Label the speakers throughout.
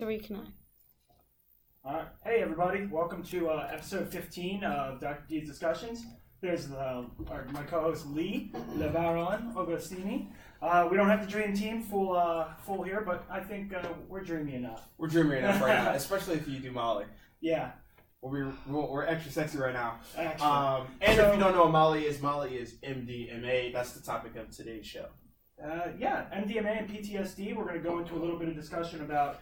Speaker 1: Reconnect.
Speaker 2: All right. Hey, everybody. Welcome to episode 15 of Dr. D's Discussions. There's my co-host, Lee LeBaron Agostini. We don't have the dream team full here, but I think we're dreamy enough.
Speaker 3: We're dreamy enough right now, especially if you do Molly.
Speaker 2: Yeah.
Speaker 3: We're extra sexy right now.
Speaker 2: Extra.
Speaker 3: If you don't know what Molly is MDMA. That's the topic of today's show.
Speaker 2: MDMA and PTSD. We're going to go into a little bit of discussion about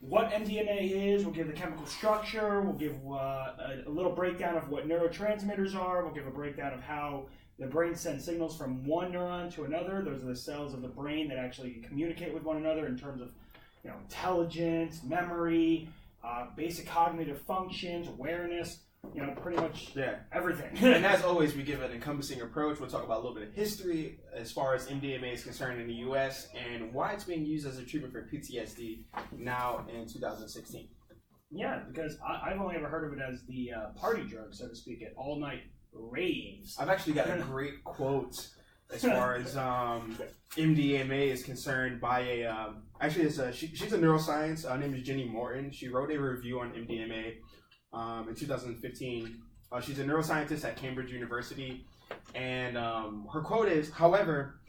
Speaker 2: what MDMA is. We'll give the chemical structure. We'll give a little breakdown of what neurotransmitters are. We'll give a breakdown of how the brain sends signals from one neuron to another. Those are the cells of the brain that actually communicate with one another in terms of, intelligence, memory, basic cognitive functions, awareness. Pretty much everything.
Speaker 3: And as always, we give an encompassing approach. We'll talk about a little bit of history as far as MDMA is concerned in the U.S. and why it's being used as a treatment for PTSD now in 2016.
Speaker 2: Yeah, because I've only ever heard of it as the party drug, so to speak, at all-night raves.
Speaker 3: I've actually got a great quote as far as MDMA is concerned by she's a neuroscience. Her name is Jenny Morton. She wrote a review on MDMA in 2015. She's a neuroscientist at Cambridge University, and her quote is, however,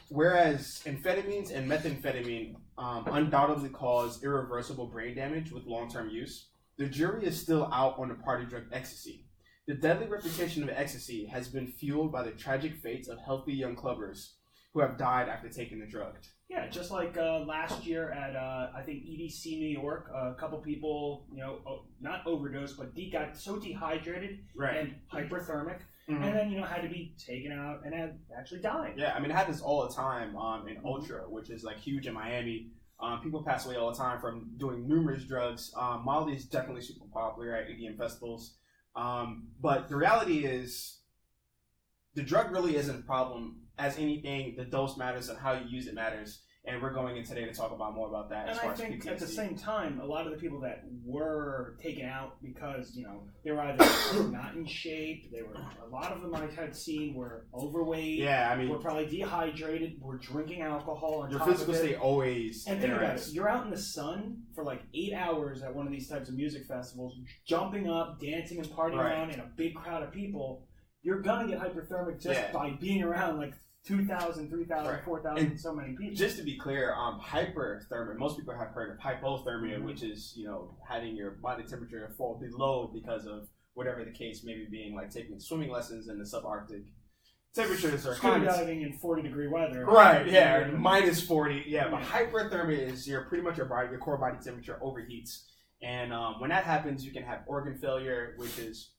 Speaker 3: whereas amphetamines and methamphetamine undoubtedly cause irreversible brain damage with long-term use, the jury is still out on the party drug ecstasy. The deadly reputation of ecstasy has been fueled by the tragic fates of healthy young clubbers who have died after taking the drug.
Speaker 2: Yeah, just like last year at, I think, EDC, New York, a couple people, not overdosed, but got so dehydrated and hyperthermic, and then, had to be taken out and had actually died.
Speaker 3: Yeah, I mean, it happens all the time in Ultra, which is, huge in Miami. People pass away all the time from doing numerous drugs. Molly is definitely super popular at EDM festivals. But the reality is, the drug really isn't a problem. As anything, the dose matters and how you use it matters. And we're going in today to talk about more about that.
Speaker 2: And I think at the same time, a lot of the people that were taken out because, they were either not in shape, a lot of them I had seen were overweight, were probably dehydrated, were drinking alcohol on
Speaker 3: your
Speaker 2: top of it.
Speaker 3: physical state always
Speaker 2: And think about it, you're out in the sun for 8 hours at one of these types of music festivals, jumping up, dancing and partying around in a big crowd of people. You're going to get hyperthermic just by being around 2,000, 3,000, 4,000, so many people.
Speaker 3: Just to be clear, hyperthermia, most people have heard of hypothermia, which is, having your body temperature fall below because of whatever the case may be, being taking swimming lessons in the subarctic. Temperatures are
Speaker 2: scuba diving in 40-degree weather.
Speaker 3: Right, yeah, minus 40. Yeah, but hyperthermia is your core body temperature overheats. And when that happens, you can have organ failure, which is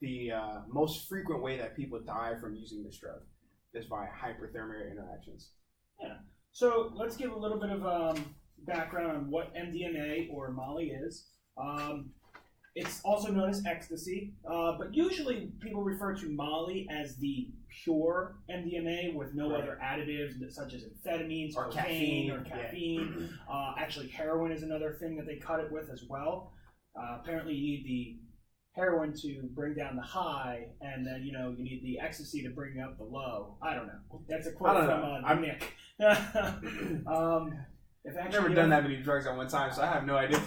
Speaker 3: the most frequent way that people die from using this drug. Is by hyperthermia interactions.
Speaker 2: Yeah. So let's give a little bit of background on what MDMA or Molly is. It's also known as Ecstasy, but usually people refer to Molly as the pure MDMA with no other additives such as amphetamines,
Speaker 3: or
Speaker 2: caffeine.
Speaker 3: Yeah.
Speaker 2: Actually, heroin is another thing that they cut it with as well. Apparently, you need the heroin to bring down the high, and then, you need the ecstasy to bring up the low. I don't know. That's a quote from Nick.
Speaker 3: I've never done that many drugs at one time, so I have no idea.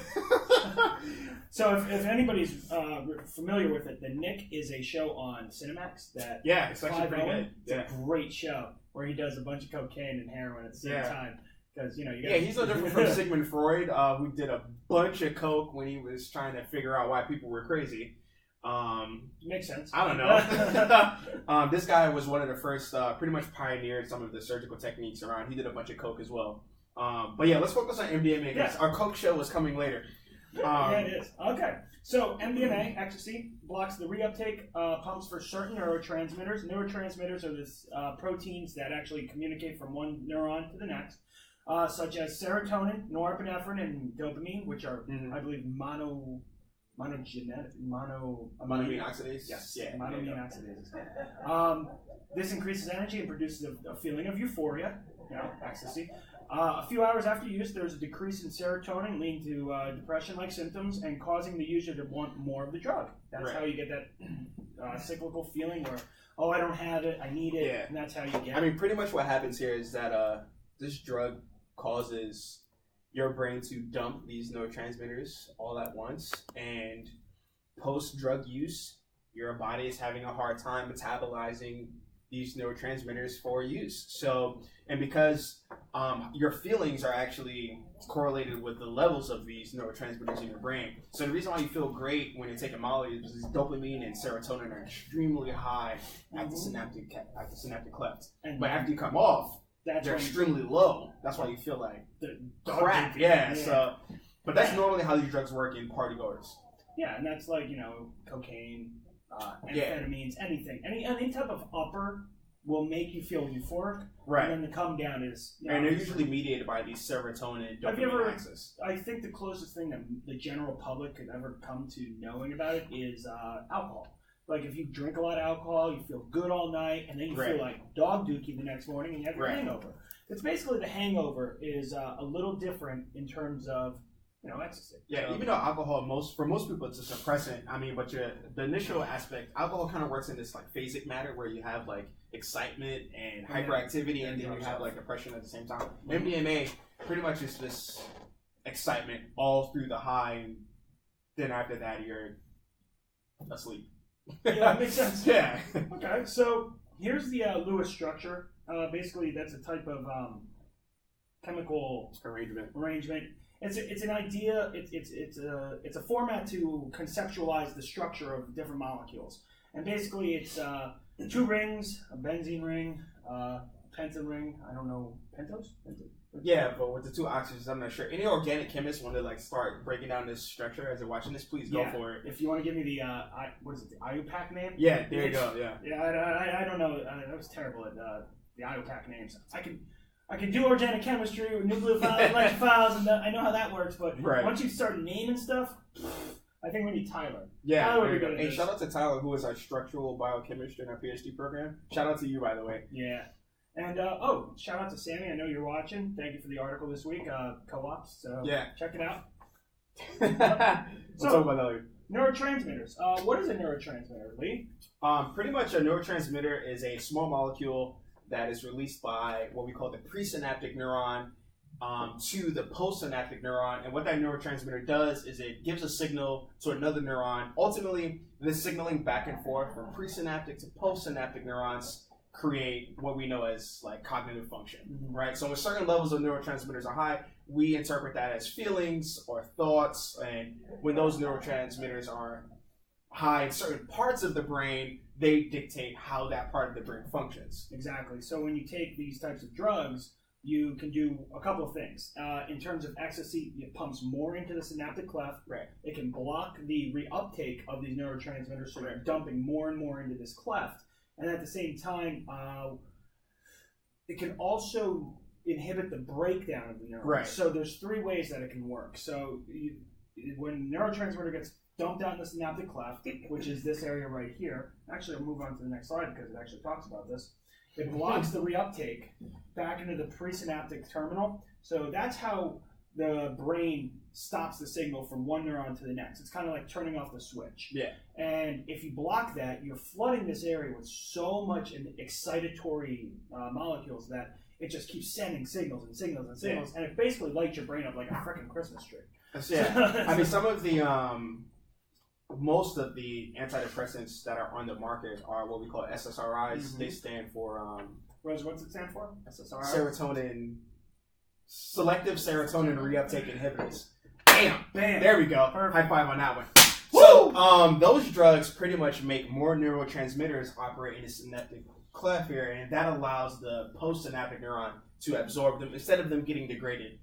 Speaker 2: So if anybody's familiar with it, the Nick is a show on Cinemax that
Speaker 3: it's actually pretty good.
Speaker 2: It's a great show where he does a bunch of cocaine and heroin at the same time. Because,
Speaker 3: he's no different from Sigmund Freud, who did a bunch of coke when he was trying to figure out why people were crazy.
Speaker 2: Makes sense.
Speaker 3: I don't know. This guy was one of the first, pretty much pioneered some of the surgical techniques around. He did a bunch of coke as well. But let's focus on MDMA because our coke show was coming later.
Speaker 2: It is. Okay. So MDMA, ecstasy, blocks the reuptake pumps for certain neurotransmitters. Neurotransmitters are the proteins that actually communicate from one neuron to the next. Such as serotonin, norepinephrine, and dopamine, which are, I believe, monoamine
Speaker 3: oxidase.
Speaker 2: Yes, monoamine oxidase. This increases energy and produces a feeling of euphoria, ecstasy. A few hours after use, there's a decrease in serotonin, leading to depression-like symptoms and causing the user to want more of the drug. That's how you get that cyclical feeling where, I don't have it, I need it, and that's how you get it.
Speaker 3: I mean, pretty much what happens here is that this drug causes your brain to dump these neurotransmitters all at once, and post-drug use, your body is having a hard time metabolizing these neurotransmitters for use. So, and because your feelings are actually correlated with the levels of these neurotransmitters in your brain. So the reason why you feel great when you're taking Molly is because dopamine and serotonin are extremely high at the synaptic cleft. But after you come off, they're extremely low. That's why you feel like crap. Yeah. So, but that's normally how these drugs work in party goers.
Speaker 2: Yeah, and that's like, cocaine, amphetamines, anything. Any type of upper will make you feel euphoric. Right. And then the come down is...
Speaker 3: and they're usually mediated by these serotonin dopamine axis.
Speaker 2: I think the closest thing that the general public could ever come to knowing about it is alcohol. Like, if you drink a lot of alcohol, you feel good all night, and then you feel like dog dookie the next morning, and you have your hangover. It's basically the hangover is a little different in terms of, ecstasy.
Speaker 3: Yeah, even though alcohol, for most people, it's a suppressant. I mean, but the initial aspect, alcohol kind of works in this like phasic matter where you have like excitement and hyperactivity, and then you have like depression at the same time. MDMA pretty much is this excitement all through the high, and then after that you're asleep.
Speaker 2: Yeah, that makes sense.
Speaker 3: Yeah.
Speaker 2: Okay, so here's the Lewis structure. Basically, that's a type of chemical arrangement. It's an idea. It's a format to conceptualize the structure of different molecules, and basically it's 2 rings, a benzene ring, pentan ring. I don't know, pentose.
Speaker 3: Yeah, but with the 2 oxygens, I'm not sure. Any organic chemists want to like start breaking down this structure as they're watching this? Please go for it.
Speaker 2: If you want to give me the the IUPAC name?
Speaker 3: Yeah, there you go. Yeah.
Speaker 2: Yeah, I don't know. I was terrible at the IUPAC names. I can do organic chemistry with nucleophiles, electrophiles, and I know how that works. But once you start naming stuff, I think we need Tyler.
Speaker 3: Yeah. Hey, shout out to Tyler, who is our structural biochemist in our PhD program. Shout out to you, by the way.
Speaker 2: Yeah. And, shout out to Sammy. I know you're watching. Thank you for the article this week, co-ops. So check it out.
Speaker 3: We'll talk about that later.
Speaker 2: Neurotransmitters. What is a neurotransmitter, Lee?
Speaker 3: Pretty much a neurotransmitter is a small molecule that is released by what we call the presynaptic neuron to the postsynaptic neuron. And what that neurotransmitter does is it gives a signal to another neuron. Ultimately, this signaling back and forth from presynaptic to postsynaptic neurons create what we know as like cognitive function, right? So when certain levels of neurotransmitters are high, we interpret that as feelings or thoughts. And when those neurotransmitters are high in certain parts of the brain, they dictate how that part of the brain functions.
Speaker 2: Exactly. So when you take these types of drugs, you can do a couple of things. In terms of ecstasy, it pumps more into the synaptic cleft.
Speaker 3: Right.
Speaker 2: It can block the reuptake of these neurotransmitters, so they're dumping more and more into this cleft. And at the same time, it can also inhibit the breakdown of the neurons.
Speaker 3: Right.
Speaker 2: So there's 3 ways that it can work. So when neurotransmitter gets dumped out in the synaptic cleft, which is this area right here. Actually, I'll move on to the next slide because it actually talks about this. It blocks the reuptake back into the presynaptic terminal. So that's how the brain stops the signal from one neuron to the next. It's kind of like turning off the switch.
Speaker 3: Yeah.
Speaker 2: And if you block that, you're flooding this area with so much excitatory molecules that it just keeps sending signals and signals and signals, and it basically lights your brain up like a freaking Christmas tree.
Speaker 3: Yeah. I mean, some of the most of the antidepressants that are on the market are what we call SSRIs. They stand for
Speaker 2: Rose, what's it stand for? SSRI?
Speaker 3: Selective serotonin reuptake inhibitors. Bam! There we go.
Speaker 2: Perfect.
Speaker 3: High five on that one. So, those drugs pretty much make more neurotransmitters operate in the synaptic cleft here, and that allows the postsynaptic neuron to absorb them instead of them getting degraded.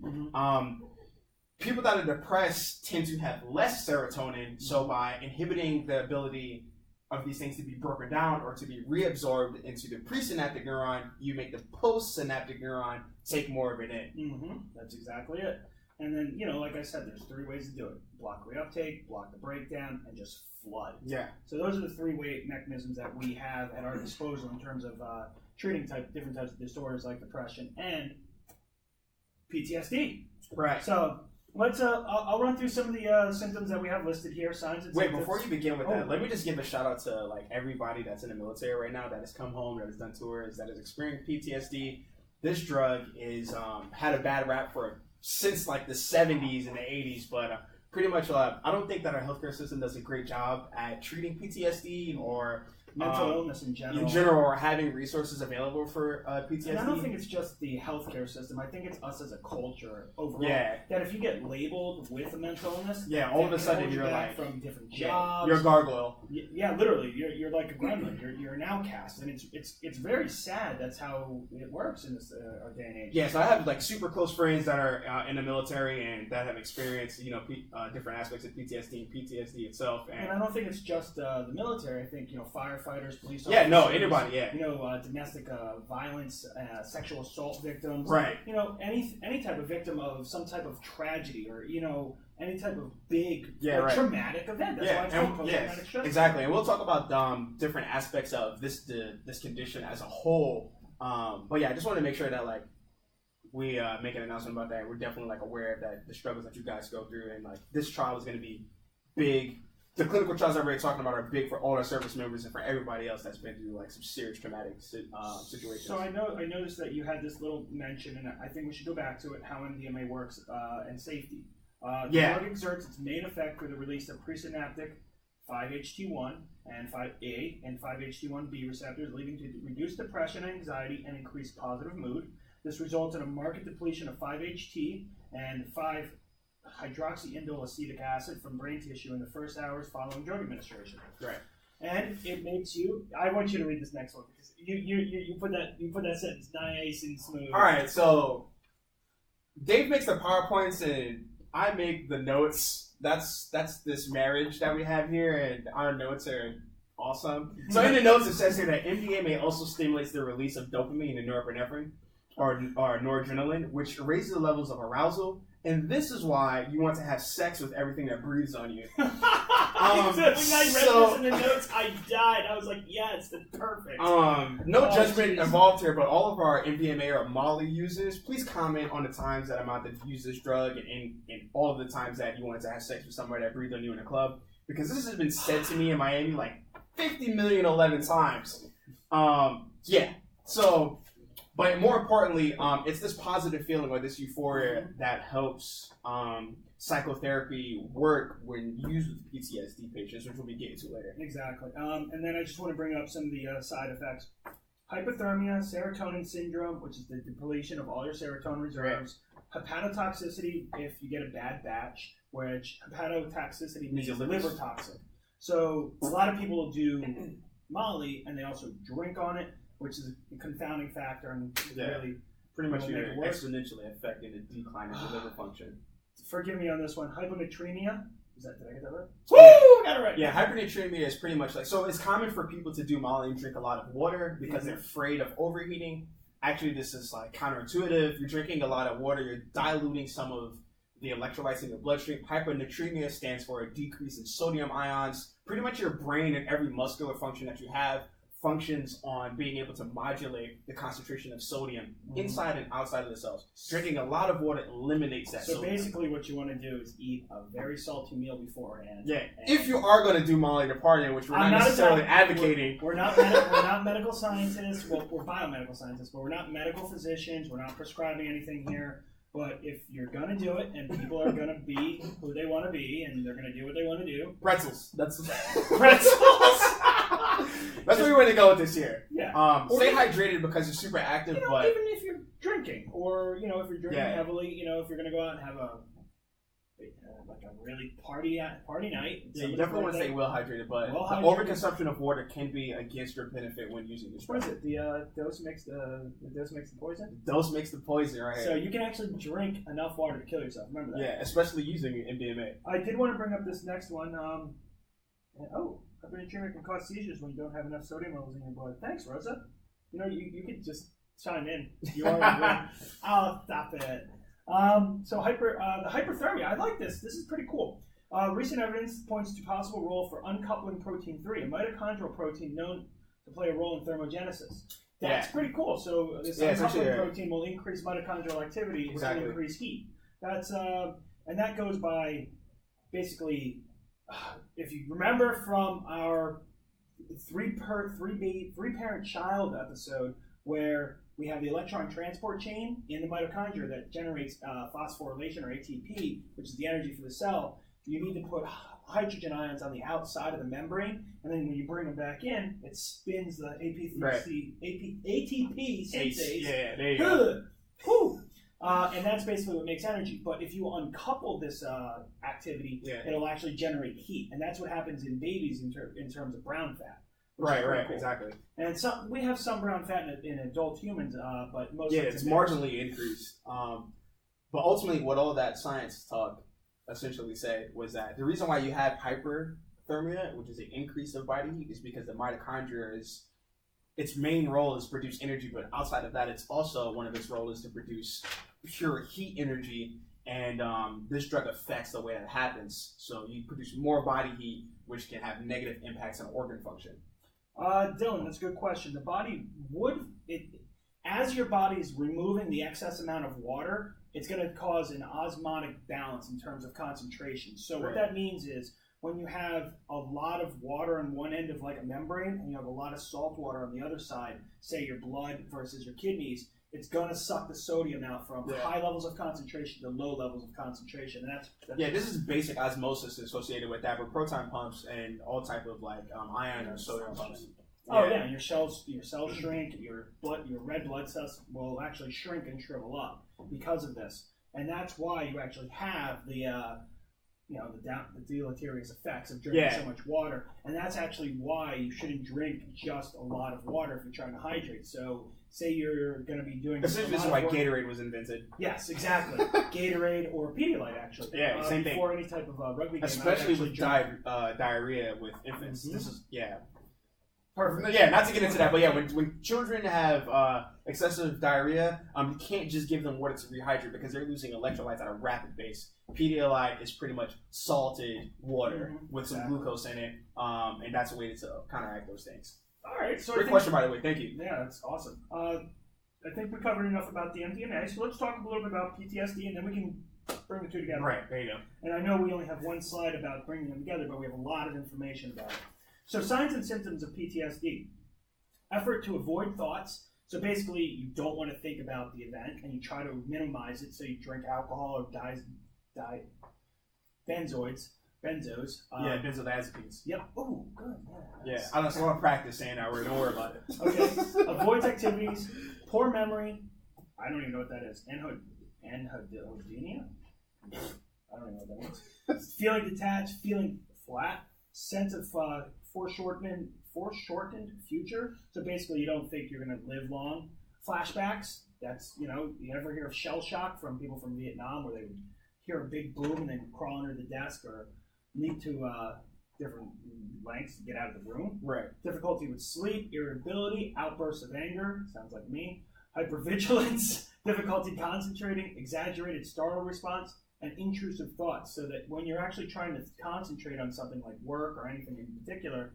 Speaker 3: People that are depressed tend to have less serotonin, so by inhibiting the ability of these things to be broken down or to be reabsorbed into the presynaptic neuron, you make the postsynaptic neuron take more of it in.
Speaker 2: That's exactly it. And then, like I said, there's 3 ways to do it. Block reuptake, block the breakdown, and just flood.
Speaker 3: Yeah.
Speaker 2: So those are the 3 mechanisms that we have at our disposal in terms of treating different types of disorders like depression and PTSD.
Speaker 3: Right.
Speaker 2: So let's. I'll run through some of the symptoms that we have listed here. Signs and symptoms.
Speaker 3: Wait, before you begin with that, let me just give a shout out to like everybody that's in the military right now that has come home, that has done tours, that has experienced PTSD. This drug is had a bad rap for since like the 70s and the 80s, but pretty much I don't think that our healthcare system does a great job at treating PTSD or
Speaker 2: mental illness in general.
Speaker 3: Or having resources available for PTSD.
Speaker 2: And I don't think it's just the healthcare system. I think it's us as a culture overall.
Speaker 3: Yeah.
Speaker 2: That if you get labeled with a mental illness,
Speaker 3: all of a sudden you're
Speaker 2: like from different jobs.
Speaker 3: You're a gargoyle.
Speaker 2: Yeah, literally, you're like a gremlin. You're an outcast, and it's very sad. That's how it works in this day and age.
Speaker 3: Yeah, so I have like super close friends that are in the military and that have experienced different aspects of PTSD and PTSD itself. And
Speaker 2: I don't think it's just the military. I think firefighters, police officers.
Speaker 3: Yeah, no, anybody. Yeah.
Speaker 2: Domestic violence, sexual assault victims.
Speaker 3: Right.
Speaker 2: Any type of victim of some type of tragedy or any type of big traumatic event. That's why it's called post-traumatic stress.
Speaker 3: Exactly, and we'll talk about different aspects of this condition as a whole. But yeah, I just want to make sure that like we make an announcement about that. We're definitely aware of that, the struggles that you guys go through, and this trial is going to be big. The clinical trials that we're talking about are big for all our service members and for everybody else that's been through some serious traumatic situations.
Speaker 2: So I noticed that you had this little mention, and I think we should go back to it. How MDMA works and safety. The drug exerts its main effect through the release of presynaptic 5-HT1 and 5A and 5-HT1B receptors, leading to reduced depression, anxiety, and increased positive mood. This results in a marked depletion of 5-HT and 5-hydroxyindole acetic acid from brain tissue in the first hours following drug administration.
Speaker 3: Right.
Speaker 2: And it makes you. I want you to read this next one because you put that sentence nice and smooth.
Speaker 3: All right. So Dave makes the PowerPoints and I make the notes. That's this marriage that we have here, and our notes are awesome. So in the notes it says here that MDMA also stimulates the release of dopamine and norepinephrine, or noradrenaline, which raises the levels of arousal. And this is why you want to have sex with everything that breathes on you.
Speaker 2: When I read this in the notes, I died. I was like, yes, that's perfect.
Speaker 3: No judgment involved here, but all of our MDMA or Molly users, please comment on the times that I'm about to use this drug and all of the times that you wanted to have sex with somebody that breathed on you in a club. Because this has been said to me in Miami 50,011,000 times. So... But more importantly, it's this positive feeling or this euphoria that helps psychotherapy work when used with PTSD patients, which we'll be getting to later.
Speaker 2: Exactly. And then I just want to bring up some of the side effects. Hypothermia, serotonin syndrome, which is the depletion of all your serotonin reserves. Right. Hepatotoxicity, if you get a bad batch, which hepatotoxicity means liver toxic. So a lot of people do Molly and they also drink on it, which is a confounding factor and really
Speaker 3: pretty much you're exponentially affecting the decline of the liver function.
Speaker 2: Forgive me on this one. Hyponatremia. Did I get that right?
Speaker 3: Woo! I got it right. Yeah, hyponatremia is pretty much so it's common for people to do Molly and drink a lot of water because they're afraid of overheating. Actually, this is counterintuitive. You're drinking a lot of water, you're diluting some of the electrolytes in your bloodstream. Hyponatremia stands for a decrease in sodium ions. Pretty much your brain and every muscular function that you have functions on being able to modulate the concentration of sodium inside and outside of the cells. Drinking a lot of water eliminates that sodium.
Speaker 2: So basically what you want to do is eat a very salty meal beforehand.
Speaker 3: Yeah, if you are going to do Molly to party, which we're not necessarily advocating.
Speaker 2: We're not medical scientists. Well, we're biomedical scientists, but we're not medical physicians. We're not prescribing anything here. But if you're going to do it, and people are going to be who they want to be, and they're going to do what they want to do.
Speaker 3: Pretzels.
Speaker 2: Pretzels!
Speaker 3: That's where we want to go with this here.
Speaker 2: Yeah.
Speaker 3: Stay hydrated because you're super active, but...
Speaker 2: Even if you're drinking, or, if you're drinking heavily, if you're going to go out and have a really party night.
Speaker 3: Yeah, you definitely want to stay well hydrated, but the overconsumption of water can be against your benefit when using this drug.
Speaker 2: What is it? The dose makes the poison?
Speaker 3: The dose makes the poison, right?
Speaker 2: So you can actually drink enough water to kill yourself. Remember that?
Speaker 3: Yeah, especially using MDMA.
Speaker 2: I did want to bring up this next one. Hyponatremia can cause seizures when you don't have enough sodium levels in your blood. Thanks, Rosa. You could just chime in. You already win. Oh, stop it. The hyperthermia, I like this. This is pretty cool. Recent evidence points to possible role for uncoupling protein 3, a mitochondrial protein known to play a role in thermogenesis. That's pretty cool. So this uncoupling protein will increase mitochondrial activity, which will increase heat. That's and that goes by basically, if you remember from our three-parent child episode, where we have the electron transport chain in the mitochondria that generates phosphorylation or ATP, which is the energy for the cell. You need to put hydrogen ions on the outside of the membrane, and then when you bring them back in, it spins the ATP synthase.
Speaker 3: Yeah, there you go.
Speaker 2: And that's basically what makes energy. But if you uncouple this activity, it'll actually generate heat, and that's what happens in babies in terms of brown fat.
Speaker 3: Right, cool. Exactly.
Speaker 2: And we have some brown fat in adult humans, but most
Speaker 3: it's marginally increased. But ultimately, what all that science talk essentially said was that the reason why you have hyperthermia, which is an increase of body heat, is because the mitochondria its main role is to produce energy, but outside of that, it's also one of its roles is to produce pure heat energy. And this drug affects the way that happens. So you produce more body heat, which can have negative impacts on organ function.
Speaker 2: Dylan, that's a good question. The body as your body is removing the excess amount of water, it's going to cause an osmotic balance in terms of concentration. So what that means is when you have a lot of water on one end of like a membrane and you have a lot of salt water on the other side, say your blood versus your kidneys, it's going to suck the sodium out from high levels of concentration to low levels of concentration. And that's
Speaker 3: this is basic osmosis associated with that, with proton pumps and all type of like ion or sodium pumps.
Speaker 2: And your cells shrink. Your red blood cells will actually shrink and shrivel up because of this, and that's why you actually have the deleterious effects of drinking so much water. And that's actually why you shouldn't drink just a lot of water if you're trying to hydrate. So say you're going to be doing...
Speaker 3: Essentially, this is why Gatorade was invented.
Speaker 2: Yes, exactly. Gatorade or Pedialyte, actually.
Speaker 3: Yeah, same thing.
Speaker 2: Before any type of rugby game.
Speaker 3: Especially with diarrhea with infants.
Speaker 2: Mm-hmm.
Speaker 3: This is,
Speaker 2: perfect.
Speaker 3: Yeah, not to get into that, but when children have excessive diarrhea, you can't just give them water to rehydrate because they're losing electrolytes at a rapid pace. Pedialyte is pretty much salted water with some glucose in it, and that's a way to counteract those things.
Speaker 2: All right. So
Speaker 3: great question, by the way. Thank you.
Speaker 2: Yeah, that's awesome. I think we covered enough about the MDMA, so let's talk a little bit about PTSD, and then we can bring the two together.
Speaker 3: Right, there you go.
Speaker 2: And I know we only have one slide about bringing them together, but we have a lot of information about it. So signs and symptoms of PTSD. Effort to avoid thoughts. So basically, you don't want to think about the event, and you try to minimize it, so you drink alcohol or benzos.
Speaker 3: Benzodiazepines.
Speaker 2: Yep. Oh, good.
Speaker 3: Yeah, I don't want to practice saying that word. Don't worry about it.
Speaker 2: Okay. Avoids activities. Poor memory. I don't even know what that is. Anhedonia? I don't even know what that means. Feeling detached. Feeling flat. Sense of foreshortened future. So basically, you don't think you're going to live long. Flashbacks. That's, you ever hear of shell shock from people from Vietnam where they would hear a big boom and then crawl under the desk or leap to different lengths to get out of the room.
Speaker 3: Right.
Speaker 2: Difficulty with sleep, irritability, outbursts of anger, sounds like me, hypervigilance, difficulty concentrating, exaggerated startle response, and intrusive thoughts. So that when you're actually trying to concentrate on something like work or anything in particular,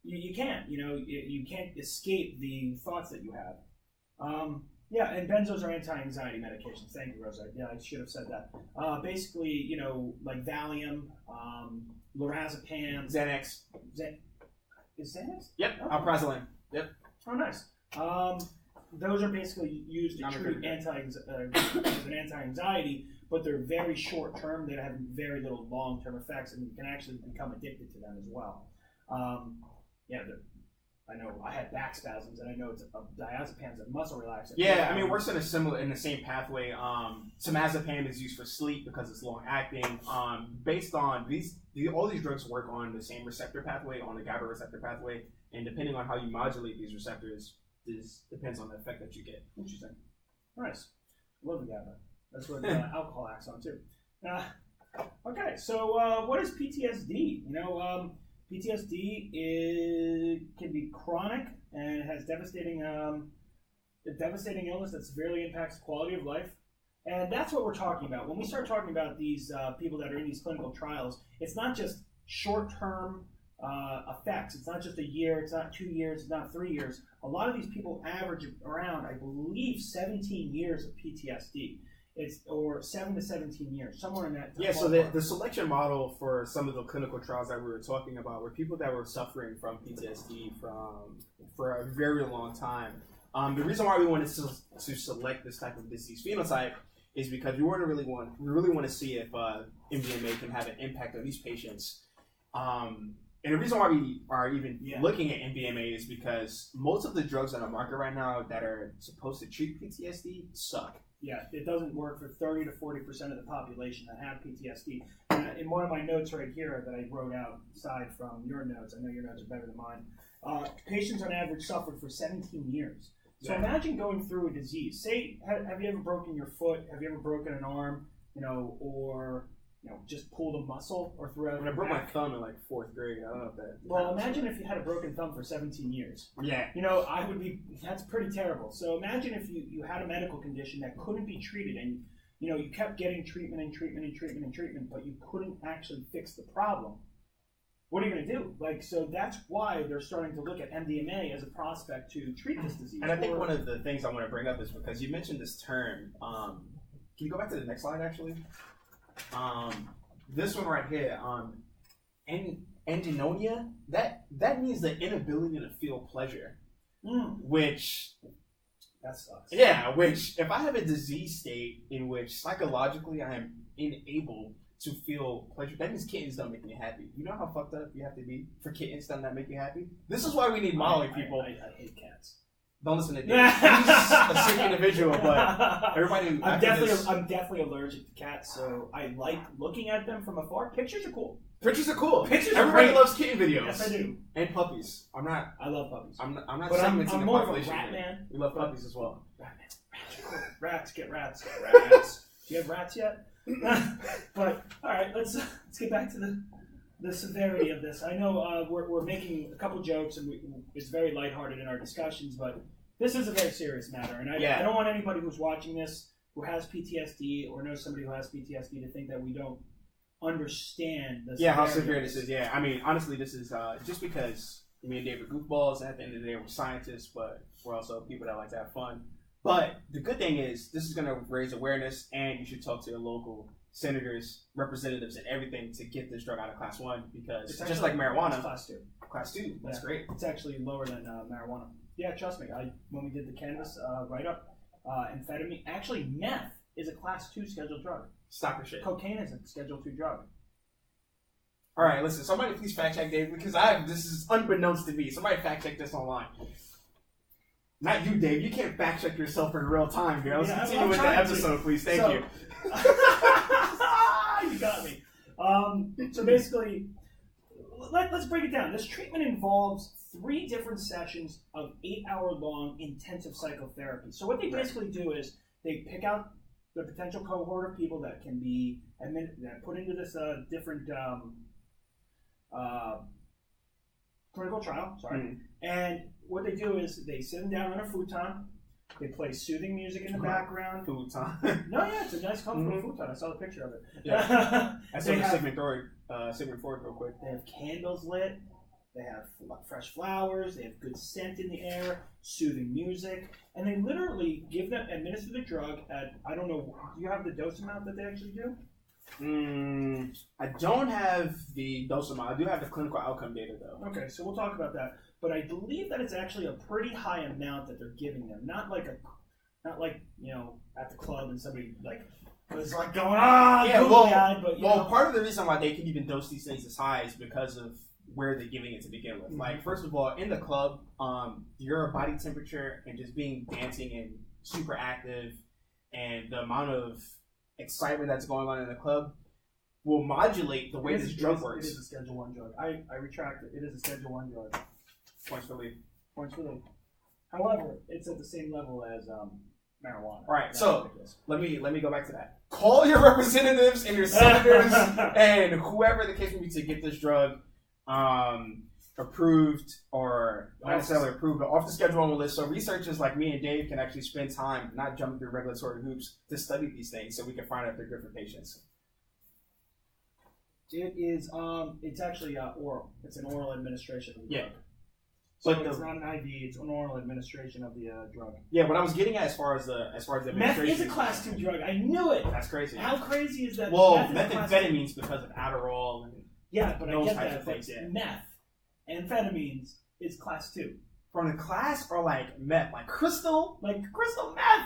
Speaker 2: you can't. You can't escape the thoughts that you have. And benzos are anti-anxiety medications. Thank you, Rosa. Yeah, I should have said that. Basically, like Valium, lorazepam,
Speaker 3: Xanax.
Speaker 2: Is Xanax?
Speaker 3: Yep.
Speaker 2: Oh.
Speaker 3: Alprazolam. Yep.
Speaker 2: Oh, nice. Those are basically used to treat as an anti-anxiety, but they're very short term. They have very little long-term effects, and you can actually become addicted to them as well. I know I had back spasms, and I know it's diazepam's a muscle relaxant.
Speaker 3: Yeah, I mean, it works in the same pathway. Simazepam is used for sleep because it's long acting. Based on all these drugs work on the same receptor pathway, on the GABA receptor pathway, and depending on how you modulate these receptors, this depends on the effect that you get.
Speaker 2: Interesting. Nice. Love the GABA. That's what alcohol acts on too. Okay, so what is PTSD? PTSD can be chronic and has devastating illness that severely impacts the quality of life. And that's what we're talking about. When we start talking about these people that are in these clinical trials, it's not just short-term effects. It's not just a year, it's not 2 years, it's not 3 years. A lot of these people average around, I believe, 17 years of PTSD. Or 7 to 17 years, somewhere in that.
Speaker 3: Yeah, so the selection model for some of the clinical trials that we were talking about were people that were suffering from PTSD for a very long time. The reason why we wanted to select this type of disease phenotype is because we really want to see if MDMA can have an impact on these patients. And the reason why we are even looking at MDMA is because most of the drugs on the market right now that are supposed to treat PTSD suck.
Speaker 2: Yeah, it doesn't work for 30 to 40% of the population that have PTSD. And in one of my notes right here that I wrote out, aside from your notes, I know your notes are better than mine, patients on average suffered for 17 years. So imagine going through a disease. Say, have you ever broken your foot? Have you ever broken an arm? Or just pulled a muscle or throughout.
Speaker 3: When I broke my thumb in like 4th grade, I don't know if that.
Speaker 2: Well, imagine if you had a broken thumb for 17 years.
Speaker 3: Yeah.
Speaker 2: I would be. That's pretty terrible. So imagine if you had a medical condition that couldn't be treated, and you kept getting treatment, but you couldn't actually fix the problem. What are you going to do? So that's why they're starting to look at MDMA as a prospect to treat this disease.
Speaker 3: And I think one of the things I want to bring up is because you mentioned this term. Can you go back to the next slide, actually? This one right here, anhedonia, that means the inability to feel pleasure, which
Speaker 2: that sucks.
Speaker 3: Yeah, which if I have a disease state in which psychologically I am unable to feel pleasure, that means kittens don't make me happy. You know how fucked up you have to be for kittens to not make you happy? This is why we need Molly, people.
Speaker 2: I hate cats.
Speaker 3: Don't listen to Dave. He's a sick individual, but everybody.
Speaker 2: I'm definitely allergic to cats, so I like looking at them from afar. Pictures are cool. Everybody
Speaker 3: loves kitten videos.
Speaker 2: Yes, I do.
Speaker 3: And puppies.
Speaker 2: I love puppies.
Speaker 3: I'm not
Speaker 2: but
Speaker 3: segmenting
Speaker 2: I'm
Speaker 3: the
Speaker 2: more of a
Speaker 3: population.
Speaker 2: rat man.
Speaker 3: We love puppies as well.
Speaker 2: Rats get rats. Rats. Do you have rats yet? But all right, let's get back to the severity of this. I know we're making a couple jokes, and it's very lighthearted in our discussions, but this is a very serious matter, and I don't want anybody who's watching this who has PTSD or knows somebody who has PTSD to think that we don't understand the
Speaker 3: how severe this is. Yeah, I mean, honestly, this is just because me and Dave are goofballs, and at the end of the day, we're scientists, but we're also people that like to have fun. But the good thing is, this is going to raise awareness, and you should talk to your local senators, representatives, and everything to get this drug out of Class 1, because it's just like marijuana.
Speaker 2: It's Class 2.
Speaker 3: Class 2, that's great.
Speaker 2: It's actually lower than marijuana. Yeah, trust me. When we did the cannabis write-up, amphetamine, actually meth is a Class 2 scheduled drug.
Speaker 3: Stop your shit.
Speaker 2: Cocaine is a Schedule 2 drug.
Speaker 3: All right, listen. Somebody please fact check Dave, because this is unbeknownst to me. Somebody fact check this online. Not you, Dave. You can't fact check yourself in real time here. Let's continue with the episode, please. Thank you.
Speaker 2: You got me. So basically, let's break it down. This treatment involves 3 different sessions of 8-hour-long intensive psychotherapy. So what they basically do is they pick out the potential cohort of people that can be put into this different clinical trial. And what they do is they sit them down on a futon. They play soothing music in the background.
Speaker 3: Futon.
Speaker 2: No, yeah, it's a nice comfortable futon. I saw the picture of it.
Speaker 3: Yeah. I saw the Sigmund Freud real quick.
Speaker 2: They have candles lit. They have fresh flowers. They have good scent in the air, soothing music. And they literally administer the drug at, I don't know, do you have the dose amount that they actually do?
Speaker 3: I don't have the dose amount. I do have the clinical outcome data, though.
Speaker 2: Okay, so we'll talk about that. But I believe that it's actually a pretty high amount that they're giving them. Not like at the club and somebody was like going
Speaker 3: part of the reason why they can even dose these things as high is because of where they're giving it to begin with. Mm-hmm. Like, first of all, in the club, your body temperature and just being dancing and super active, and the amount of excitement that's going on in the club will modulate the way this drug works.
Speaker 2: It is a Schedule 1 drug. I retract it. It is a Schedule 1 drug.
Speaker 3: Points for leave.
Speaker 2: However, it's at the same level as marijuana.
Speaker 3: All right, so let me go back to that. Call your representatives and your senators and whoever the case may be to get this drug approved, or not necessarily approved, but off the Schedule 1 list, so researchers like me and Dave can actually spend time not jumping through regulatory hoops to study these things, so we can find out if they're good for patients.
Speaker 2: It is. It's actually oral. It's an oral administration of the drug.
Speaker 3: So
Speaker 2: it's not an IV; it's an oral administration of the drug.
Speaker 3: Yeah, what I was getting at as far as the administration.
Speaker 2: Meth is a Class 2 drug. I knew it.
Speaker 3: That's crazy.
Speaker 2: How crazy is that?
Speaker 3: Well, methamphetamines because of Adderall and
Speaker 2: but I get that.
Speaker 3: Things,
Speaker 2: Meth, amphetamines is Class 2.
Speaker 3: from the class are like meth, like crystal
Speaker 2: meth,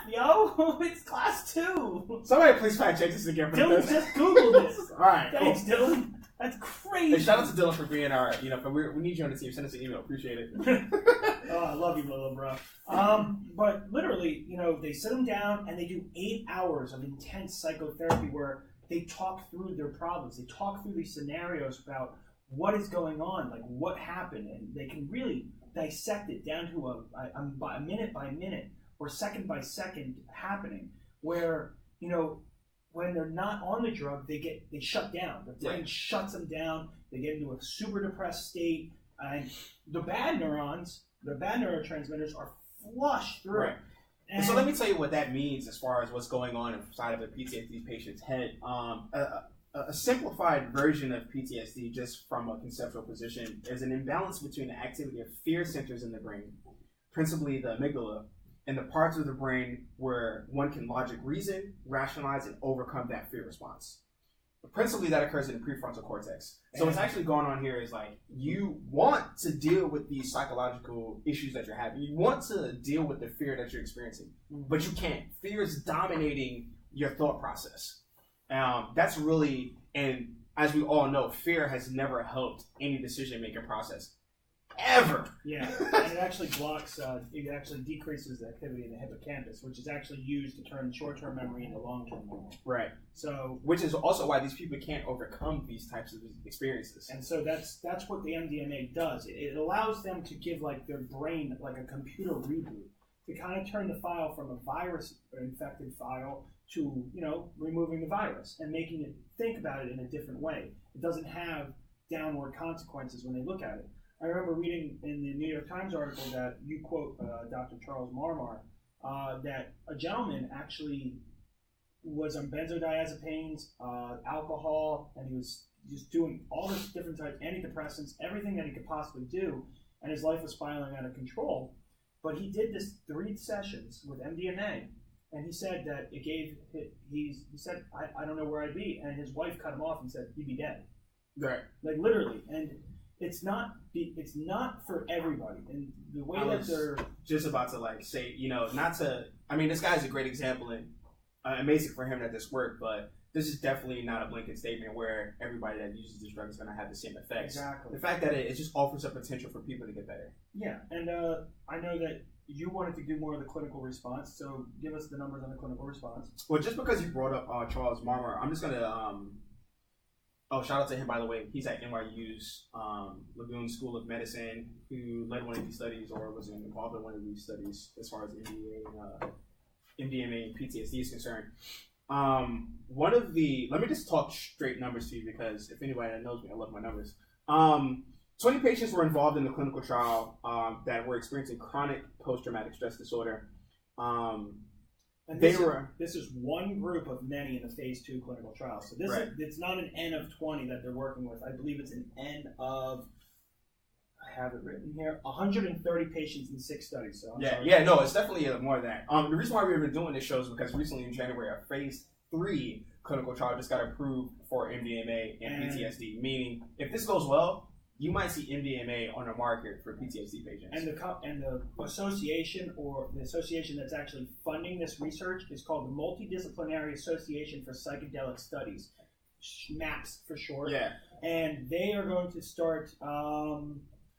Speaker 2: yo. It's class 2.
Speaker 3: Somebody please fact check this again.
Speaker 2: Dylan just Googled this.
Speaker 3: All right,
Speaker 2: thanks,
Speaker 3: cool.
Speaker 2: Dylan. That's crazy.
Speaker 3: Hey, shout out to Dylan for being our, we need you on the team. Send us an email. Appreciate it.
Speaker 2: Oh, I love you, little bro. But literally, they sit them down and they do 8 hours of intense psychotherapy where they talk through their problems. They talk through these scenarios about what is going on, like what happened, and they can really dissect it down to a minute by minute or second by second happening. Where when they're not on the drug, they shut down. The brain shuts them down. They get into a super depressed state, and the bad neurons, the bad neurotransmitters, are flushed through.
Speaker 3: Right. And so let me tell you what that means as far as what's going on inside of a PTSD patient's head. A simplified version of PTSD, just from a conceptual position, is an imbalance between the activity of fear centers in the brain, principally the amygdala, and the parts of the brain where one can logic reason, rationalize, and overcome that fear response. Principally, that occurs in the prefrontal cortex. So what's actually going on here is like you want to deal with these psychological issues that you're having. You want to deal with the fear that you're experiencing, but you can't. Fear is dominating your thought process. That's really, and as we all know, fear has never helped any decision-making process. Ever.
Speaker 2: Yeah, and it actually blocks, it actually decreases the activity in the hippocampus, which is actually used to turn short-term memory into long-term memory.
Speaker 3: Right.
Speaker 2: So,
Speaker 3: which is also why these people can't overcome these types of experiences.
Speaker 2: And so that's what the MDMA does. It allows them to give like their brain like a computer reboot, to kind of turn the file from a virus-infected file to, removing the virus and making it think about it in a different way. It doesn't have downward consequences when they look at it. I remember reading in the New York Times article that you quote Dr. Charles Marmar, that a gentleman actually was on benzodiazepines, alcohol, and he was just doing all this different types, antidepressants, everything that he could possibly do, and his life was spiraling out of control. But he did this 3 sessions with MDMA, and he said that he said, I don't know where I'd be, and his wife cut him off and said, you'd be dead.
Speaker 3: Right.
Speaker 2: Like literally, and it's not for everybody, and the way that they're
Speaker 3: just about to say, not to. I mean, this guy's a great example, and amazing for him that this worked. But this is definitely not a blanket statement where everybody that uses this drug is going to have the same effects.
Speaker 2: Exactly.
Speaker 3: The fact that it just offers a potential for people to get better.
Speaker 2: Yeah, and I know that you wanted to do more of the clinical response, so give us the numbers on the clinical response.
Speaker 3: Well, just because you brought up Charles Marmar, I'm just going to. Shout out to him, by the way. He's at NYU's Lagoon School of Medicine, who led one of these studies or was involved in one of these studies as far as MDMA and PTSD is concerned. Let me just talk straight numbers to you, because if anybody that knows me, I love my numbers. 20 patients were involved in the clinical trial that were experiencing chronic post-traumatic stress disorder.
Speaker 2: And this is one group of many in the phase 2 clinical trial. So it's not an N of 20 that they're working with. I believe it's an N of, I have it written here, 130 patients in 6 studies. So
Speaker 3: no, it's definitely more than that. The reason why we've been doing this show is because recently in January, a phase 3 clinical trial just got approved for MDMA and PTSD. Meaning, if this goes well, you might see MDMA on the market for PTSD patients. And
Speaker 2: the association that's actually funding this research is called the Multidisciplinary Association for Psychedelic Studies, MAPS for short.
Speaker 3: Yeah.
Speaker 2: And they are going to start.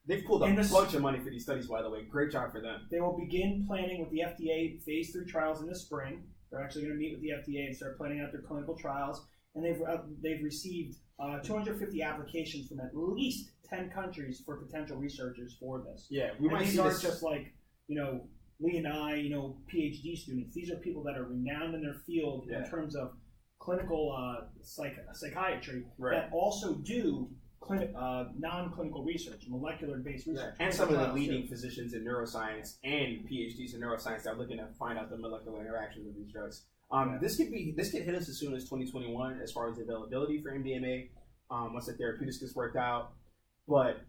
Speaker 3: They've pulled a bunch of money for these studies, by the way. Great job for them.
Speaker 2: They will begin planning with the FDA phase 3 trials in the spring. They're actually going to meet with the FDA and start planning out their clinical trials. And they've received 250 applications from at least 10 countries for potential researchers for this.
Speaker 3: Yeah,
Speaker 2: these aren't just like, Lee and I, PhD students. These are people that are renowned in their field in terms of clinical psychiatry that also do non-clinical research, molecular-based research.
Speaker 3: And some of the leading physicians in neuroscience and PhDs in neuroscience that are looking to find out the molecular interactions of these drugs. This could hit us as soon as 2021 as far as the availability for MDMA once the therapeutics gets worked out. But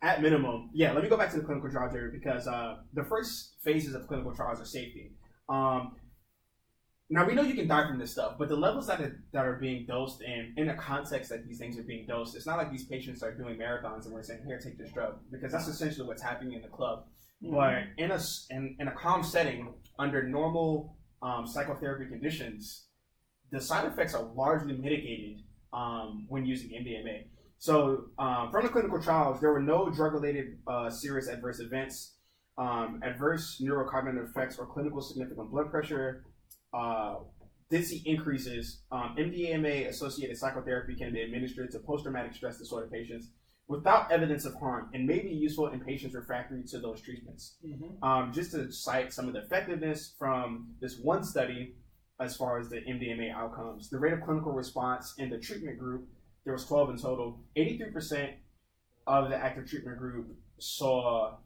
Speaker 3: at minimum, let me go back to the clinical trials here, because the first phases of clinical trials are safety. Now, we know you can die from this stuff, but the levels that are being dosed in the context that these things are being dosed, it's not like these patients are doing marathons and we're saying, here, take this drug, because that's essentially what's happening in the club. but in a calm setting under normal psychotherapy conditions, the side effects are largely mitigated when using MDMA. So from the clinical trials, there were no drug-related serious adverse events, adverse neurocognitive effects, or clinical significant blood pressure. Did see increases. MDMA-associated psychotherapy can be administered to post-traumatic stress disorder patients without evidence of harm and may be useful in patients refractory to those treatments. Just to cite some of the effectiveness from this one study as far as the MDMA outcomes, the rate of clinical response in the treatment group, there was 12 in total. 83% of the active treatment group saw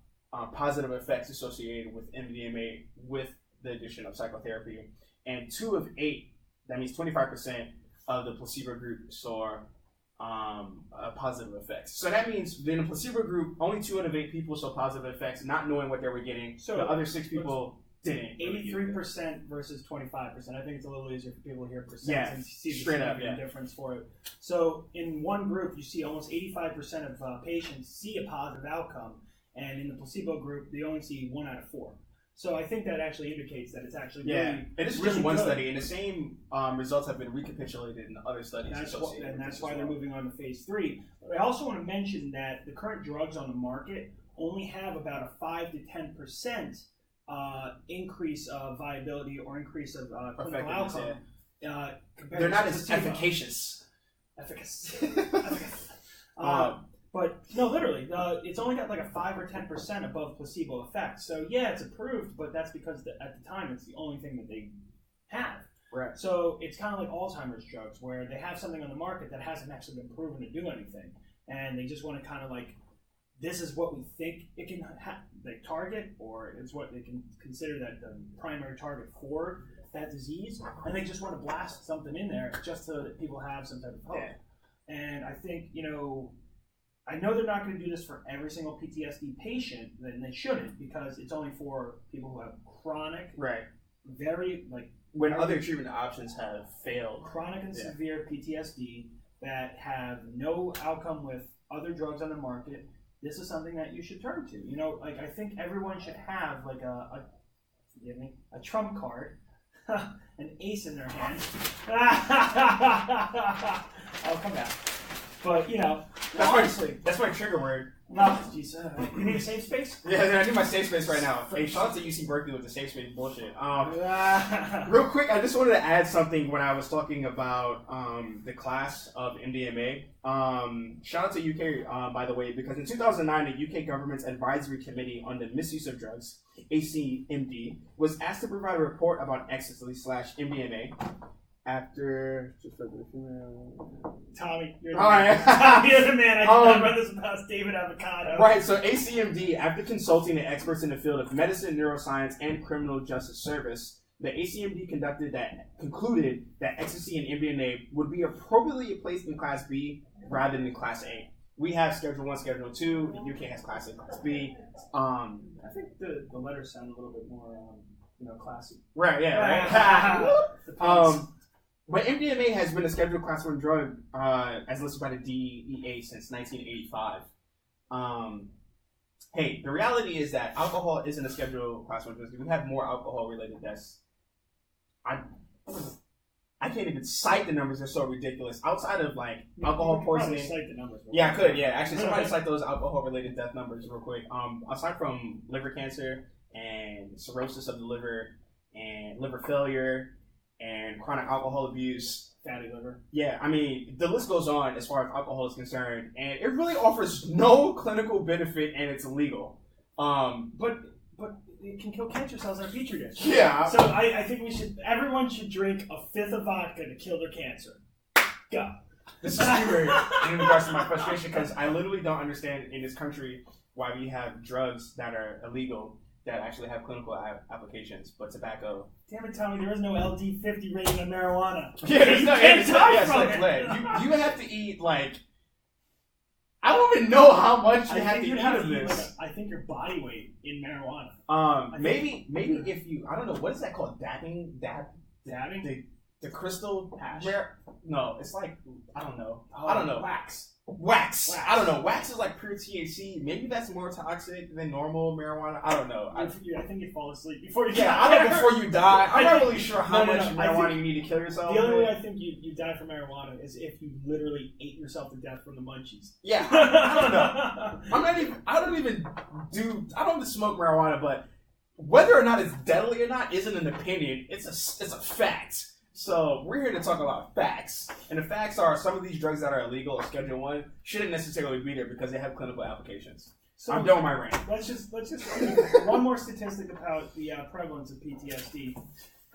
Speaker 3: positive effects associated with MDMA with the addition of psychotherapy. And 2 of 8, that means 25% of the placebo group saw positive effects. So that means in the placebo group, only 2 out of 8 people saw positive effects, not knowing what they were getting. So the other 6 people didn't.
Speaker 2: 83% versus 25%. I think it's a little easier for people to hear percent and see the
Speaker 3: straight up,
Speaker 2: difference for it. So in one group, you see almost 85% of patients see a positive outcome, and in the placebo group, they only see 1 out of 4. So I think that actually indicates that it's actually really,
Speaker 3: it is
Speaker 2: really
Speaker 3: just one
Speaker 2: good.
Speaker 3: Study, and the same results have been recapitulated in other studies.
Speaker 2: And that's why they're moving on to phase 3. But I also want to mention that the current drugs on the market only have about a 5 to 10% increase of viability or increase of clinical outcome.
Speaker 3: They're not as efficacious.
Speaker 2: But no, literally, it's only got like a 5 or 10% above placebo effect. So yeah, it's approved, but that's because at the time it's the only thing that they have.
Speaker 3: Right.
Speaker 2: So it's kind of like Alzheimer's drugs, where they have something on the market that hasn't actually been proven to do anything, and they just want to kind of like, this is what we think it can target, or it's what they can consider that the primary target for that disease, and they just want to blast something in there just so that people have some type of hope. Yeah. And I think, I know they're not going to do this for every single PTSD patient, and they shouldn't, because it's only for people who have chronic,
Speaker 3: when other treatment options have failed,
Speaker 2: chronic and severe PTSD that have no outcome with other drugs on the market. This is something that you should turn to. I think everyone should have like a trump card, an ace in their hand. I'll come back. But, honestly.
Speaker 3: That's my trigger word.
Speaker 2: No, geez, you need a safe space?
Speaker 3: Yeah, I need my safe space right now. Hey, shout out to UC Berkeley with the safe space bullshit. Real quick, I just wanted to add something when I was talking about the class of MDMA. Shout out to UK, by the way, because in 2009, the UK government's Advisory Committee on the Misuse of Drugs, ACMD, was asked to provide a report about Ecstasy/MDMA. After
Speaker 2: Tommy, you're the man. Tommy, you're the man. I read this about David Avocado.
Speaker 3: Right, so ACMD, after consulting the experts in the field of medicine, neuroscience, and criminal justice service, the ACMD concluded that ecstasy and MDMA would be appropriately placed in Class B rather than in Class A. We have Schedule 1, Schedule 2. The UK has Class A, Class B.
Speaker 2: I think the letters sound a little bit more, classy.
Speaker 3: Right, yeah, right. But MDMA has been a scheduled Class 1 drug as listed by the DEA since 1985. Hey, the reality is that alcohol isn't a scheduled Class 1 drug. We have more alcohol-related deaths. I can't even cite the numbers. They're so ridiculous. Outside of alcohol poisoning.
Speaker 2: Cite the numbers.
Speaker 3: Yeah, I could. Yeah, actually, somebody cite those alcohol-related death numbers real quick. Aside from liver cancer and cirrhosis of the liver and liver failure and chronic alcohol abuse,
Speaker 2: fatty liver.
Speaker 3: Yeah, I mean, the list goes on as far as alcohol is concerned, and it really offers no clinical benefit, and it's illegal.
Speaker 2: But it can kill cancer cells in a petri dish.
Speaker 3: Yeah.
Speaker 2: So I think everyone should drink a fifth of vodka to kill their cancer. Go.
Speaker 3: This is weird in regards to my frustration, because I literally don't understand in this country why we have drugs that are illegal that actually have clinical applications, but tobacco.
Speaker 2: Damn it, Tommy, there is no LD50 rating on marijuana.
Speaker 3: Yeah, there's no.
Speaker 2: It's like
Speaker 3: lead. You have to eat I don't even know how much you have to eat of this.
Speaker 2: I think your body weight in marijuana.
Speaker 3: Maybe if you, I don't know, what is that called? Dabbing?
Speaker 2: Dabbing?
Speaker 3: The crystal
Speaker 2: hash?
Speaker 3: No, it's I don't know. I don't know.
Speaker 2: Wax.
Speaker 3: Wax. I don't know. Wax is like pure THC. Maybe that's more toxic than normal marijuana. I don't know.
Speaker 2: I think you fall asleep before you die.
Speaker 3: Yeah, I know before you die. I'm not really sure how much marijuana you need to kill yourself.
Speaker 2: The only way I think you die from marijuana is if you literally ate yourself to death from the munchies.
Speaker 3: Yeah, I don't know. I don't even smoke marijuana, but whether or not it's deadly or not isn't an opinion. It's a fact. So we're here to talk about facts, and the facts are some of these drugs that are illegal or Schedule 1 shouldn't necessarily be there because they have clinical applications. So I'm done with my rant.
Speaker 2: Let's just one more statistic about the prevalence of PTSD,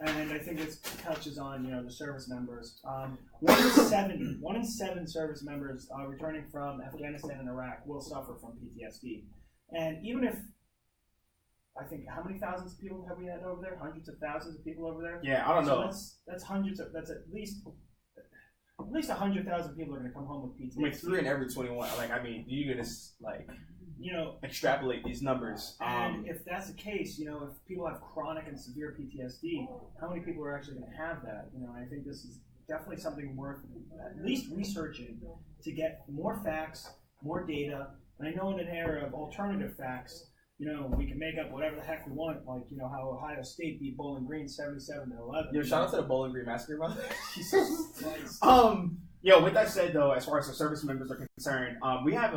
Speaker 2: and I think this touches on the service members. 1 in 7 service members returning from Afghanistan and Iraq will suffer from PTSD, and even if I think how many thousands of people have we had over there? Hundreds of thousands of people over there.
Speaker 3: Yeah, I don't know.
Speaker 2: That's hundreds of. That's at least 100,000 people are going to come home with PTSD.
Speaker 3: I mean, 3 in every 21. You can just extrapolate these numbers.
Speaker 2: And if that's the case, if people have chronic and severe PTSD, how many people are actually going to have that? I think this is definitely something worth at least researching to get more facts, more data. And I know in an era of alternative facts. We can make up whatever the heck we want, like, how Ohio State beat Bowling Green 77-11.
Speaker 3: Shout out to the Bowling Green Massacre, by the way.
Speaker 2: Jesus Christ.
Speaker 3: With that said, though, as far as the service members are concerned, we have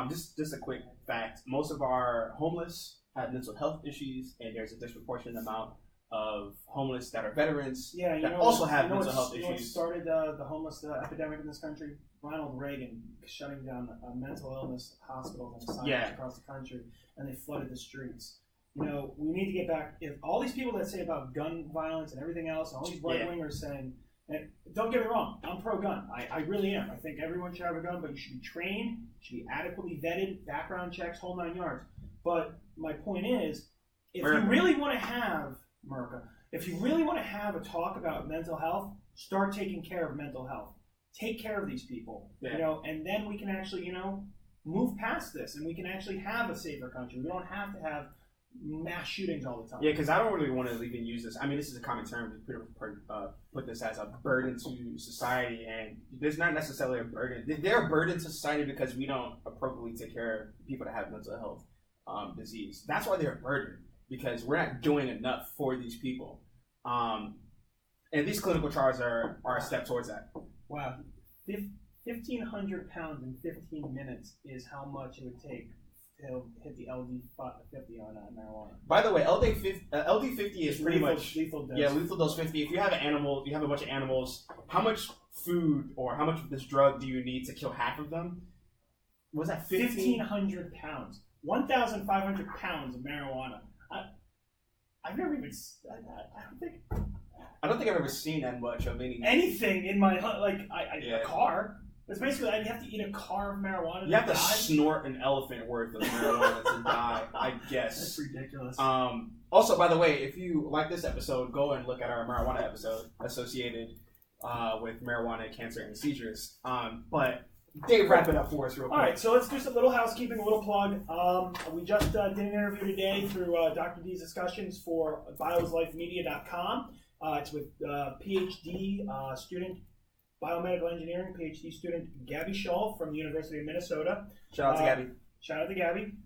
Speaker 3: just a quick fact. Most of our homeless have mental health issues, and there's a disproportionate amount of homeless that are veterans that also have mental health issues.
Speaker 2: What started the homeless epidemic in this country? Ronald Reagan shutting down mental illness hospitals and asylums across the country, and they flooded the streets. We need to get back. If all these people that say about gun violence and everything else, and all these right-wingers saying, and don't get me wrong, I'm pro-gun. I really am. I think everyone should have a gun, but you should be trained, should be adequately vetted, background checks, whole 9 yards. But my point is, if you really want to have a talk about mental health, start taking care of mental health. Take care of these people, and then we can actually, move past this, and we can actually have a safer country. We don't have to have mass shootings all the time.
Speaker 3: Yeah, because I don't really want to even use this. I mean, this is a common term to put this as a burden to society, and there's not necessarily a burden. They're a burden to society because we don't appropriately take care of people that have mental health disease. That's why they're a burden, because we're not doing enough for these people. And these clinical trials are a step towards that.
Speaker 2: Wow, 1,500 pounds in 15 minutes is how much it would take to hit the LD50 on marijuana.
Speaker 3: By the way, LD50 is pretty much
Speaker 2: lethal dose.
Speaker 3: Yeah, lethal dose 50. If you have an animal, you have a bunch of animals. How much food or how much of this drug do you need to kill half of them? Was that
Speaker 2: 1,500 pounds, 1,500 pounds of marijuana. I've never even. I
Speaker 3: don't think I've ever seen that much of
Speaker 2: anything in my a car. It's basically you have to eat a car of marijuana.
Speaker 3: You have to snort an elephant worth of marijuana to die. I guess
Speaker 2: that's ridiculous.
Speaker 3: Also, by the way, if you like this episode, go and look at our marijuana episode associated with marijuana, cancer, and seizures. But Dave, wrap it up for us real quick.
Speaker 2: All right, so let's do some little housekeeping, a little plug. We just did an interview today through Dr. D's discussions for bioslifemedia.com. It's with PhD student, biomedical engineering, PhD student Gabby Shull from the University of Minnesota.
Speaker 3: Shout out to Gabby.
Speaker 2: Shout out to Gabby.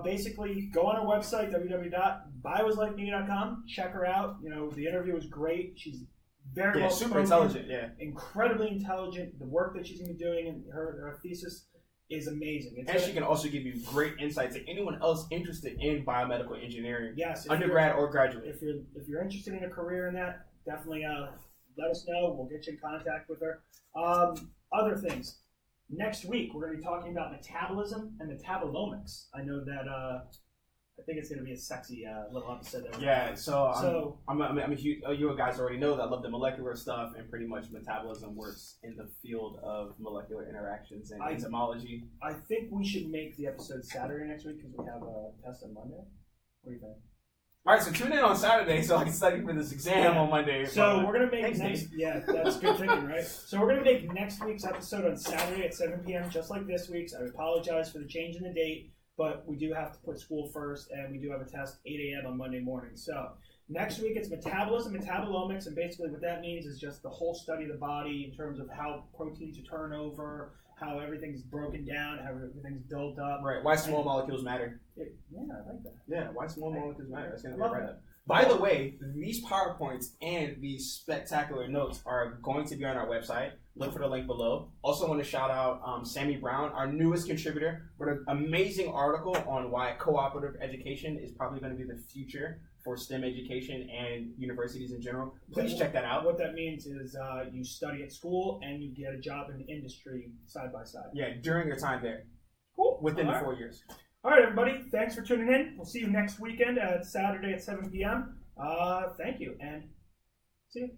Speaker 2: Basically, go on our website, www.bioslifemedia.com. Check her out. The interview was great. She's very well
Speaker 3: super intelligent. Yeah,
Speaker 2: incredibly intelligent. The work that she's going to be doing in her thesis is amazing.
Speaker 3: And she can also give you great insights to anyone else interested in biomedical engineering.
Speaker 2: Yes,
Speaker 3: undergrad or graduate.
Speaker 2: If you're interested in a career in that, definitely let us know. We'll get you in contact with her. Other things. Next week, we're going to be talking about metabolism and metabolomics. I know that I think it's going to be a sexy little episode there.
Speaker 3: Yeah, so I'm a huge, you guys already know that I love the molecular stuff, and pretty much metabolism works in the field of molecular interactions and entomology.
Speaker 2: I think we should make the episode Saturday next week because we have a test on Monday. What do you think?
Speaker 3: All right, so tune in on Saturday so I can study for this exam on Monday.
Speaker 2: So we're going to make that's good thinking, right? So we're going to make next week's episode on Saturday at 7 p.m. just like this week's. I apologize for the change in the date, but we do have to put school first, and we do have a test 8 a.m. on Monday morning. So Next week it's metabolism, metabolomics, and basically what that means is just the whole study of the body in terms of how proteins are turned over, how everything's broken down, how everything's built up.
Speaker 3: Right. Why small molecules matter.
Speaker 2: Yeah, I like that.
Speaker 3: Yeah, why small molecules matter. That's going to
Speaker 2: I
Speaker 3: be
Speaker 2: love
Speaker 3: right.
Speaker 2: that.
Speaker 3: By the way, these PowerPoints and these spectacular notes are going to be on our website. Look for the link below. Also want to shout out Sammy Brown, our newest contributor, for an amazing article on why cooperative education is probably going to be the future for STEM education and universities in general. Please check that out.
Speaker 2: What that means is you study at school and you get a job in the industry side by side.
Speaker 3: Yeah, during your time there.
Speaker 2: Cool.
Speaker 3: Within the 4 years.
Speaker 2: All right, everybody. Thanks for tuning in. We'll see you next weekend at Saturday at 7 p.m. Thank you, and see you.